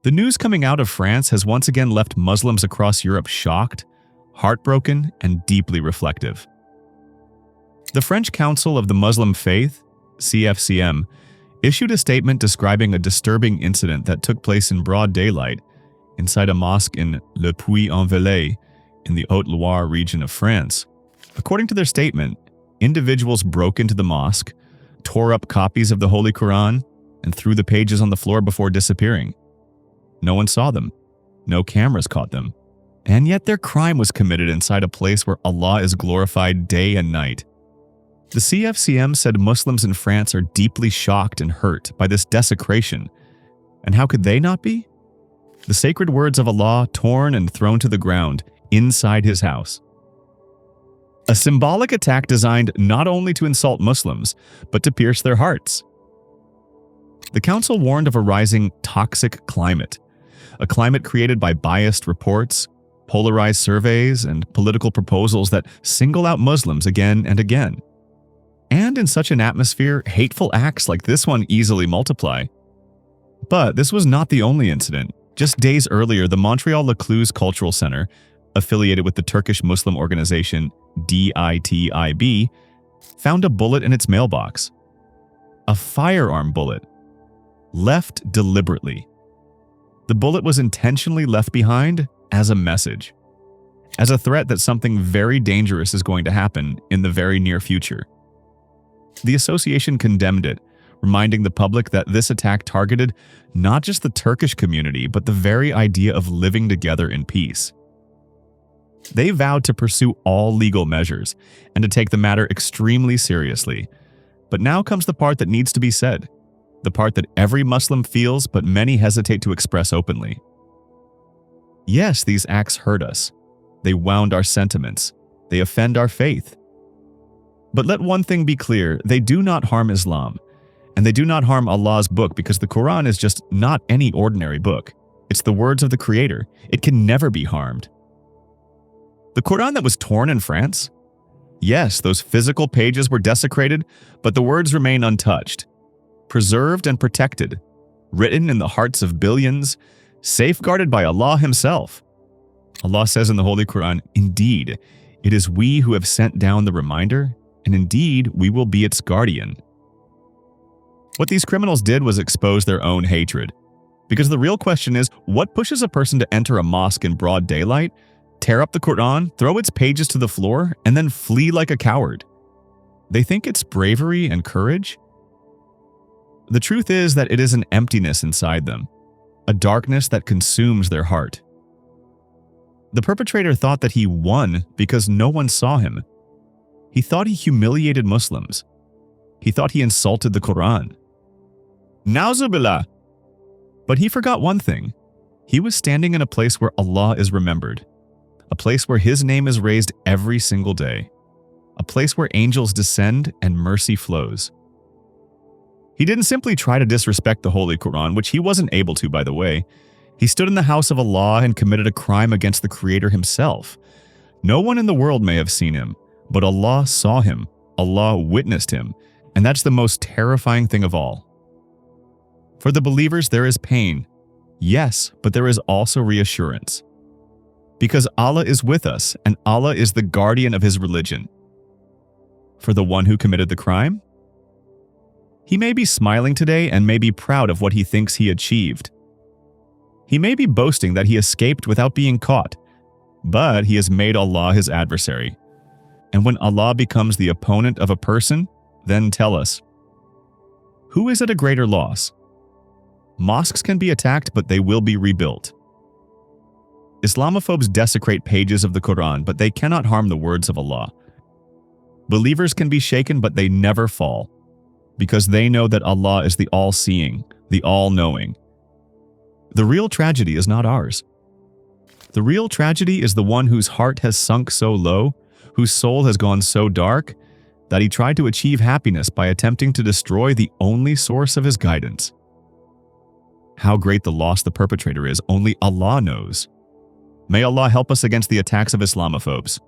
The news coming out of France has once again left Muslims across Europe shocked, heartbroken, and deeply reflective. The French Council of the Muslim Faith, CFCM, issued a statement describing a disturbing incident that took place in broad daylight inside a mosque in Le Puy-en-Velay in the Haute-Loire region of France. According to their statement, individuals broke into the mosque, tore up copies of the Holy Quran, and threw the pages on the floor before disappearing. No one saw them. No cameras caught them. And yet their crime was committed inside a place where Allah is glorified day and night. The CFCM said Muslims in France are deeply shocked and hurt by this desecration. And how could they not be? The sacred words of Allah torn and thrown to the ground inside His house. A symbolic attack designed not only to insult Muslims, but to pierce their hearts. The council warned of a rising toxic climate, a climate created by biased reports, polarized surveys, and political proposals that single out Muslims again and again. And in such an atmosphere, hateful acts like this one easily multiply. But this was not the only incident. Just days earlier, the Montreal-Lacluse Cultural Center, affiliated with the Turkish Muslim organization DITIB, found a bullet in its mailbox. A firearm bullet. Left deliberately. The bullet was intentionally left behind as a message, as a threat that something very dangerous is going to happen in the very near future. The association condemned it, reminding the public that this attack targeted not just the Turkish community, but the very idea of living together in peace. They vowed to pursue all legal measures and to take the matter extremely seriously. But now comes the part that needs to be said, the part that every Muslim feels but many hesitate to express openly. Yes, these acts hurt us. They wound our sentiments. They offend our faith. But let one thing be clear, they do not harm Islam, and they do not harm Allah's book because the Quran is just not any ordinary book. It's the words of the Creator. It can never be harmed. The Quran that was torn in France? Yes, those physical pages were desecrated, but the words remain untouched, preserved and protected, written in the hearts of billions, safeguarded by Allah Himself. Allah says in the Holy Quran, "Indeed, it is we who have sent down the reminder, and indeed we will be its guardian." What these criminals did was expose their own hatred. Because the real question is, what pushes a person to enter a mosque in broad daylight, tear up the Quran, throw its pages to the floor, and then flee like a coward? They think it's bravery and courage? The truth is that it is an emptiness inside them, a darkness that consumes their heart. The perpetrator thought that he won because no one saw him. He thought he humiliated Muslims. He thought he insulted the Quran. Nauzubillah! But he forgot one thing. He was standing in a place where Allah is remembered, a place where His name is raised every single day, a place where angels descend and mercy flows. He didn't simply try to disrespect the Holy Quran, which he wasn't able to, by the way. He stood in the house of Allah and committed a crime against the Creator Himself. No one in the world may have seen him, but Allah saw him, Allah witnessed him, and that's the most terrifying thing of all. For the believers, there is pain, yes, but there is also reassurance. Because Allah is with us, and Allah is the guardian of His religion. For the one who committed the crime? He may be smiling today and may be proud of what he thinks he achieved. He may be boasting that he escaped without being caught, but he has made Allah his adversary. And when Allah becomes the opponent of a person, then tell us, who is at a greater loss? Mosques can be attacked, but they will be rebuilt. Islamophobes desecrate pages of the Quran, but they cannot harm the words of Allah. Believers can be shaken, but they never fall, because they know that Allah is the all-seeing, the all-knowing. The real tragedy is not ours. The real tragedy is the one whose heart has sunk so low, whose soul has gone so dark, that he tried to achieve happiness by attempting to destroy the only source of his guidance. How great the loss the perpetrator is, only Allah knows. May Allah help us against the attacks of Islamophobes.